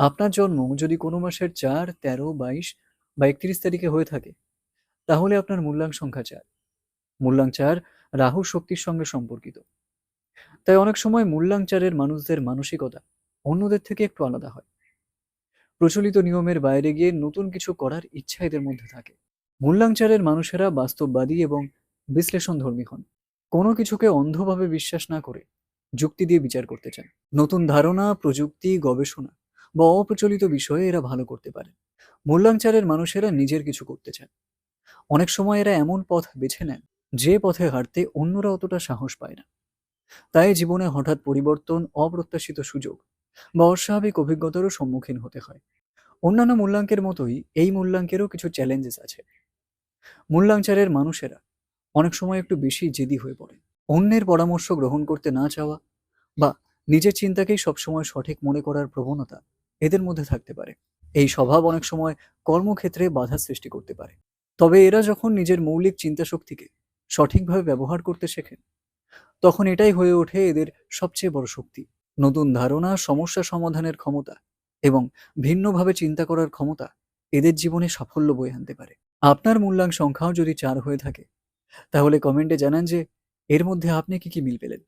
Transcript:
আপনার জন্ম যদি কোনো মাসের ৪, ১৩, ২২ বা ৩১ তারিখে হয়ে থাকে, তাহলে আপনার মূল্যাঙ্ক সংখ্যা ৪। মূল্যাঙ্ক ৪ রাহু শক্তির সঙ্গে সম্পর্কিত। তাই অনেক সময় মূল্যাঙ্ক ৪-এর মানুষদের মানসিকতা অন্যদের থেকে একটু আলাদা হয়। প্রচলিত নিয়মের বাইরে গিয়ে নতুন কিছু করার ইচ্ছা এদের মধ্যে থাকে। মূল্যাঙ্ক ৪-এর মানুষেরা বাস্তববাদী এবং বিশ্লেষণধর্মী হন। কোনো কিছুকে অন্ধভাবে বিশ্বাস না করে যুক্তি দিয়ে বিচার করতে চান। নতুন ধারণা, প্রযুক্তি, গবেষণা বা অপ্রচলিত বিষয়ে এরা ভালো করতে পারে। মূল্যাঙ্ক ৪-এর মানুষেরা নিজের কিছু করতে চান। অনেক সময় এরা এমন পথ বেছে নেন যে পথে হাঁটতে অন্যরা অতটা সাহস পায় না। তাই জীবনে হঠাৎ পরিবর্তন, অপ্রত্যাশিত সুযোগ বা অস্বাভাবিক অভিজ্ঞতারও সম্মুখীন হতে হয়। অন্যান্য মূল্যাঙ্কের মতোই এই মূল্যাঙ্কেরও কিছু চ্যালেঞ্জেস আছে। মূল্যাঙ্কচারের মানুষেরা অনেক সময় একটু বেশি জেদি হয়ে পড়ে। অন্যের পরামর্শ গ্রহণ করতে না চাওয়া বা নিজের চিন্তাকেই সবসময় সঠিক মনে করার প্রবণতা এদের মধ্যে থাকতে পারে। এই স্বভাব অনেক সময় কর্মক্ষেত্রে বাধা সৃষ্টি করতে পারে। তবে এরা যখন নিজের মৌলিক চিন্তা শক্তিকে সঠিকভাবে ব্যবহার করতে শেখেন, তখন এটাই হয়ে ওঠে এদের সবচেয়ে বড় শক্তি। নতুন ধারণা, সমস্যা সমাধানের ক্ষমতা এবং ভিন্নভাবে চিন্তা করার ক্ষমতা এদের জীবনে সাফল্য বয়ে আনতে পারে। আপনার মূল্যাঙ্ক সংখ্যাও যদি ৪ হয়ে থাকে, তাহলে কমেন্টে জানান যে এর মধ্যে আপনি কি কি মিল পেলেন।